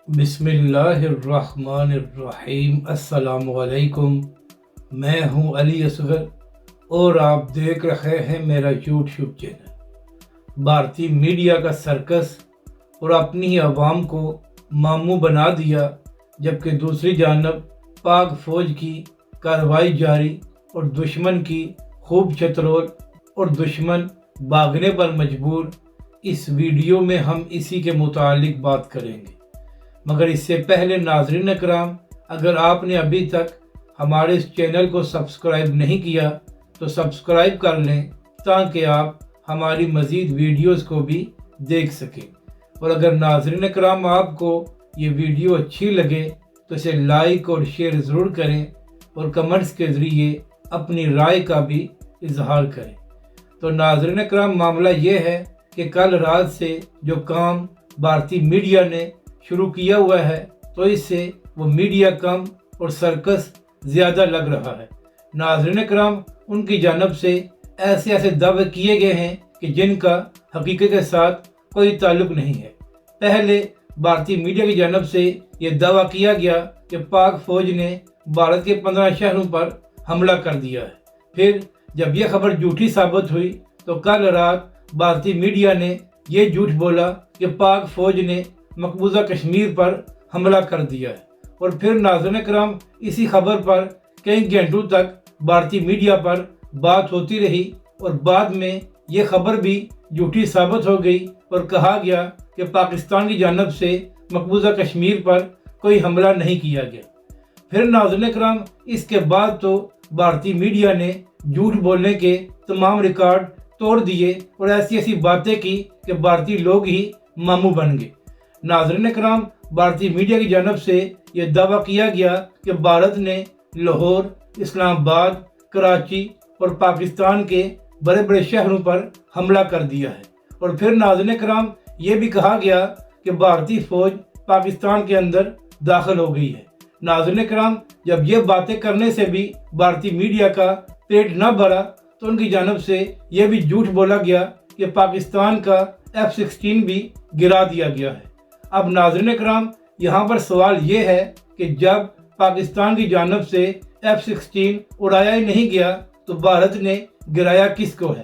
بسم اللہ الرحمن الرحیم۔ السلام علیکم، میں ہوں علی اصغر اور آپ دیکھ رہے ہیں میرا یوٹیوب چینل۔ بھارتی میڈیا کا سرکس اور اپنی ہی عوام کو ماموں بنا دیا، جبکہ دوسری جانب پاک فوج کی کارروائی جاری اور دشمن کی خوب چترول اور دشمن بھاگنے پر مجبور۔ اس ویڈیو میں ہم اسی کے متعلق بات کریں گے، مگر اس سے پہلے ناظرین اکرام، اگر آپ نے ابھی تک ہمارے اس چینل کو سبسکرائب نہیں کیا تو سبسکرائب کر لیں تاکہ آپ ہماری مزید ویڈیوز کو بھی دیکھ سکیں۔ اور اگر ناظرین اکرام آپ کو یہ ویڈیو اچھی لگے تو اسے لائک اور شیئر ضرور کریں اور کمنٹس کے ذریعے اپنی رائے کا بھی اظہار کریں۔ تو ناظرین اکرام، معاملہ یہ ہے کہ کل رات سے جو کام بھارتی میڈیا نے شروع کیا ہوا ہے تو اس سے وہ میڈیا کم اور سرکس زیادہ لگ رہا ہے۔ ناظرین اکرام، ان کی جانب سے ایسے دعوے کیے گئے ہیں کہ جن کا حقیقت کے ساتھ کوئی تعلق نہیں ہے۔ پہلے بھارتی میڈیا کی جانب سے یہ دعویٰ کیا گیا کہ پاک فوج نے بھارت کے 15 شہروں پر حملہ کر دیا ہے۔ پھر جب یہ خبر جھوٹی ثابت ہوئی تو کل رات بھارتی میڈیا نے یہ جھوٹ بولا کہ پاک فوج نے مقبوضہ کشمیر پر حملہ کر دیا ہے، اور پھر ناظرین اکرام اسی خبر پر کئی گھنٹوں تک بھارتی میڈیا پر بات ہوتی رہی اور بعد میں یہ خبر بھی جھوٹی ثابت ہو گئی اور کہا گیا کہ پاکستان کی جانب سے مقبوضہ کشمیر پر کوئی حملہ نہیں کیا گیا۔ پھر ناظرین اکرام اس کے بعد تو بھارتی میڈیا نے جھوٹ بولنے کے تمام ریکارڈ توڑ دیے اور ایسی باتیں کی کہ بھارتی لوگ ہی ماموں بن گئے۔ ناظرین اکرام، بھارتی میڈیا کی جانب سے یہ دعویٰ کیا گیا کہ بھارت نے لاہور، اسلام آباد، کراچی اور پاکستان کے بڑے بڑے شہروں پر حملہ کر دیا ہے، اور پھر ناظرین اکرام یہ بھی کہا گیا کہ بھارتی فوج پاکستان کے اندر داخل ہو گئی ہے۔ ناظرین اکرام، جب یہ باتیں کرنے سے بھی بھارتی میڈیا کا پیٹ نہ بھرا تو ان کی جانب سے یہ بھی جھوٹ بولا گیا کہ پاکستان کا F-16 بھی گرا دیا گیا ہے۔ اب ناظرین اکرام، یہاں پر سوال یہ ہے کہ جب پاکستان کی جانب سے F-16 اڑایا ہی نہیں گیا تو بھارت نے گرایا کس کو ہے؟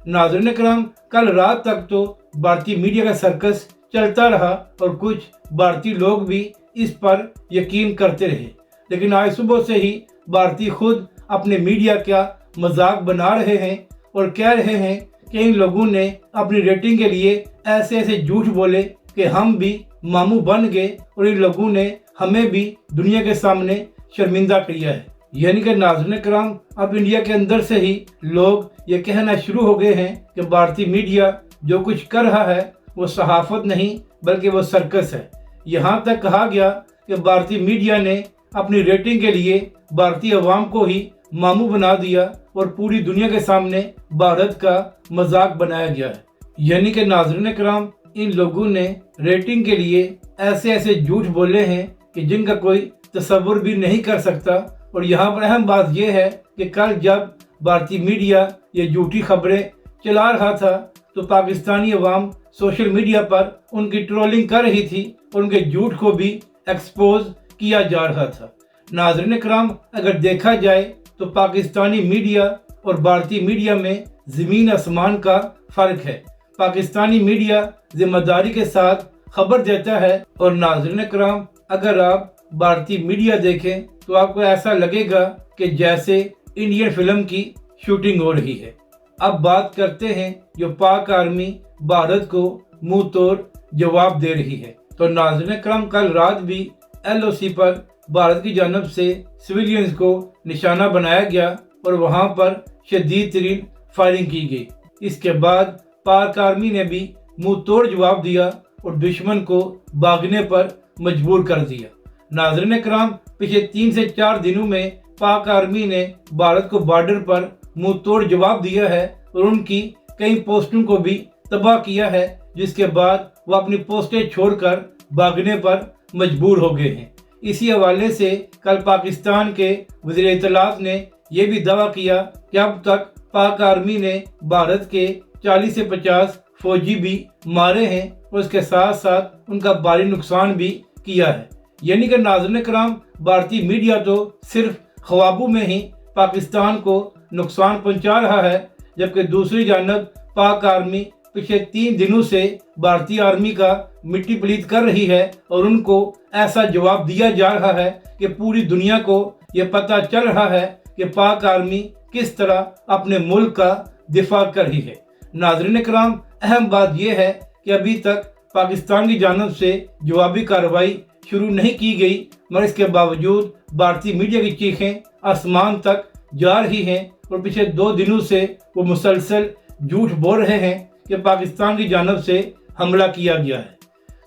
ناظرین اکرام، کل رات تک تو بھارتی میڈیا کا سرکس چلتا رہا اور کچھ بھارتی لوگ بھی اس پر یقین کرتے رہے، لیکن آج صبح سے ہی بھارتی خود اپنے میڈیا کا مذاق بنا رہے ہیں اور کہہ رہے ہیں کہ ان لوگوں نے اپنی ریٹنگ کے لیے ایسے جھوٹ بولے کہ ہم بھی ماموں بن گئے اور ان لوگوں نے ہمیں بھی دنیا کے سامنے شرمندہ کیا ہے۔ یعنی کہ ناظرین کرام، اب انڈیا کے اندر سے ہی لوگ یہ کہنا شروع ہو گئے ہیں کہ بھارتی میڈیا جو کچھ کر رہا ہے وہ صحافت نہیں بلکہ وہ سرکس ہے۔ یہاں تک کہا گیا کہ بھارتی میڈیا نے اپنی ریٹنگ کے لیے بھارتی عوام کو ہی ماموں بنا دیا اور پوری دنیا کے سامنے بھارت کا مذاق بنایا گیا ہے۔ یعنی کہ ناظرین کرام، ان لوگوں نے ریٹنگ کے لیے ایسے جھوٹ بولے ہیں کہ جن کا کوئی تصور بھی نہیں کر سکتا۔ اور یہاں پر اہم بات یہ ہے کہ کل جب بھارتی میڈیا یہ جھوٹی خبریں چلا رہا تھا تو پاکستانی عوام سوشل میڈیا پر ان کی ٹرولنگ کر رہی تھی اور ان کے جھوٹ کو بھی ایکسپوز کیا جا رہا تھا۔ ناظرین اکرام، اگر دیکھا جائے تو پاکستانی میڈیا اور بھارتی میڈیا میں زمین آسمان کا فرق ہے۔ پاکستانی میڈیا ذمہ داری کے ساتھ خبر دیتا ہے، اور ناظرین اکرام، اگر آپ بھارتی میڈیا دیکھیں تو آپ کو ایسا لگے گا کہ جیسے انڈین فلم کی شوٹنگ ہو رہی ہے۔ اب بات کرتے ہیں جو پاک آرمی بھارت کو منہ توڑ جواب دے رہی ہے۔ تو ناظرین اکرام، کل رات بھی LOC پر بھارت کی جانب سے سویلینز کو نشانہ بنایا گیا اور وہاں پر شدید ترین فائرنگ کی گئی۔ اس کے بعد پاک آرمی نے بھی منہ توڑ جواب دیا اور دشمن کو بھاگنے پر مجبور کر دیا۔ ناظرین اکرام، پچھلے 3 سے 4 دنوں میں پاک آرمی نے بھارت کو بارڈر پر منہ توڑ جواب دیا ہے اور ان کی کئی پوسٹوں کو بھی تباہ کیا ہے، جس کے بعد وہ اپنی پوسٹیں چھوڑ کر بھاگنے پر مجبور ہو گئے ہیں۔ اسی حوالے سے کل پاکستان کے وزیر اطلاعات نے یہ بھی دعویٰ کیا کہ اب تک پاک آرمی نے بھارت کے 40 سے 50 فوجی بھی مارے ہیں اور اس کے ساتھ ساتھ ان کا بھاری نقصان بھی کیا ہے۔ یعنی کہ ناظرین کرام، بھارتی میڈیا تو صرف خوابوں میں ہی پاکستان کو نقصان پہنچا رہا ہے، جبکہ دوسری جانب پاک آرمی پچھلے 3 دنوں سے بھارتی آرمی کا مٹی پلیت کر رہی ہے، اور ان کو ایسا جواب دیا جا رہا ہے کہ پوری دنیا کو یہ پتہ چل رہا ہے کہ پاک آرمی کس طرح اپنے ملک کا دفاع کر رہی ہے۔ ناظرین کرام، اہم بات یہ ہے کہ ابھی تک پاکستان کی جانب سے جوابی کارروائی شروع نہیں کی گئی، مگر اس کے باوجود بھارتی میڈیا کی چیخیں آسمان تک جا رہی ہیں، اور پچھلے 2 دنوں سے وہ مسلسل جھوٹ بول رہے ہیں کہ پاکستان کی جانب سے حملہ کیا گیا ہے۔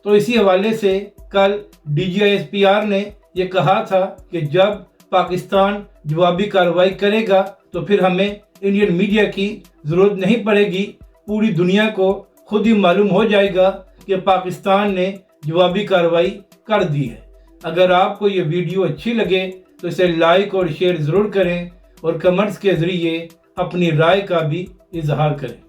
تو اسی حوالے سے کل DGISPR نے یہ کہا تھا کہ جب پاکستان جوابی کارروائی کرے گا تو پھر ہمیں انڈین میڈیا کی ضرورت نہیں پڑے گی، پوری دنیا کو خود ہی معلوم ہو جائے گا کہ پاکستان نے جوابی کارروائی کر دی ہے۔ اگر آپ کو یہ ویڈیو اچھی لگے تو اسے لائک اور شیئر ضرور کریں، اور کمنٹس کے ذریعے اپنی رائے کا بھی اظہار کریں۔